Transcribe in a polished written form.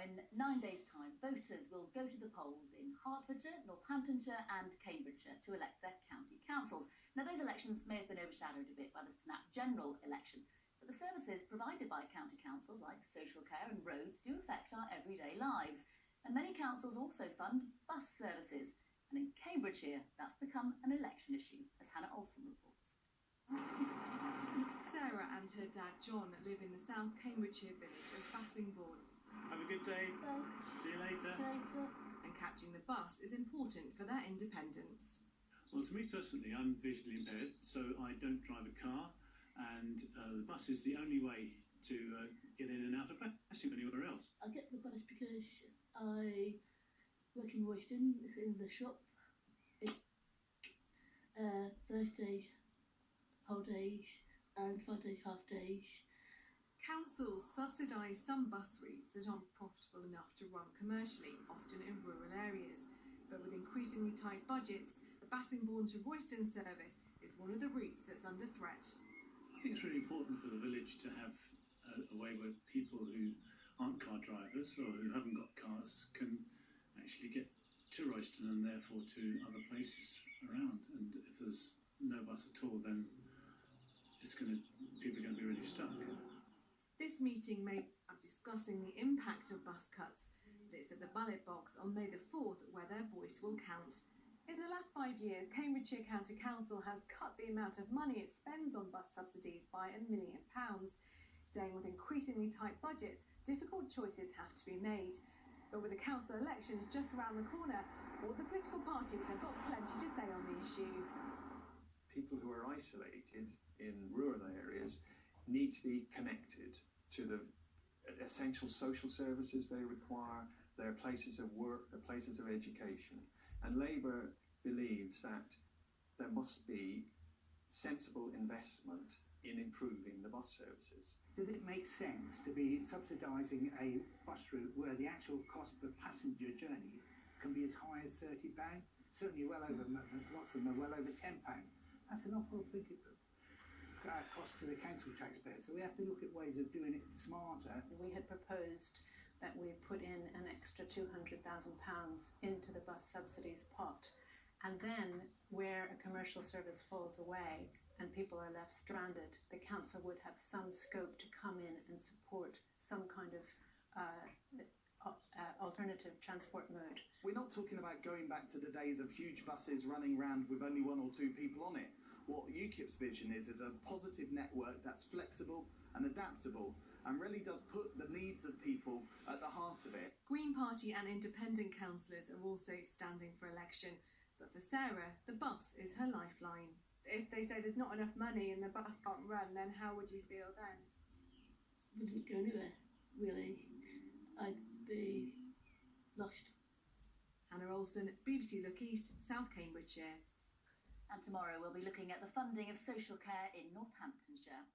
in 9 days' time, voters will go to the polls in Hertfordshire, Northamptonshire and Cambridgeshire to elect their county councils. Now, those elections may have been overshadowed a bit by the snap general election, but the services provided by county councils, like social care and roads, do affect our everyday lives. And many councils also fund bus services. And in Cambridgeshire, that's become an election issue, as Hannah Olsen reports. Sarah and her dad John live in the South Cambridgeshire village of Bassingbourn. Have a good day. Bye. See you later. And catching the bus is important for their independence. Well, to me personally, I'm visually impaired, so I don't drive a car, and the bus is the only way to get in and out of Bassingbourn anywhere else. I get the bus because I work in Royston in the shop. Thursday whole days and Friday half days. Councils subsidise some bus routes that aren't profitable enough to run commercially, often in rural areas. But with increasingly tight budgets, the Bassingbourn to Royston service is one of the routes that's under threat. I think it's really important for the village to have a way where people who aren't car drivers or who haven't got cars can actually get to Royston and therefore to other places around. And if there's no bus at all, then people are going to be really stuck. This meeting may be discussing the impact of bus cuts. It's at the ballot box on May the 4th where their voice will count. In the last 5 years, Cambridgeshire County Council has cut the amount of money it spends on bus subsidies by £1 million. Saying with increasingly tight budgets, difficult choices have to be made. But with the council elections just around the corner, all the political parties have got plenty to say on the issue. People who are isolated in rural areas need to be connected to the essential social services they require, their places of work, their places of education. And Labour believes that there must be sensible investment in improving the bus services. Does it make sense to be subsidising a bus route where the actual cost per passenger journey can be as high as £30? Certainly well over, lots of them are well over £10. That's an awful big cost to the council taxpayer. So we have to look at ways of doing it smarter. We had proposed that we put in an extra £200,000 into the bus subsidies pot. And then where a commercial service falls away and people are left stranded, the council would have some scope to come in and support some kind of alternative transport mode. We're not talking about going back to the days of huge buses running around with only 1 or 2 people on it. What UKIP's vision is a positive network that's flexible and adaptable and really does put the needs of people at the heart of it. Green Party and independent councillors are also standing for election, but for Sarah, the bus is her lifeline. If they say there's not enough money and the bus can't run, then how would you feel then? Wouldn't go anywhere, really. I'd be lost. Hannah Olsen, BBC Look East, South Cambridgeshire. And tomorrow we'll be looking at the funding of social care in Northamptonshire.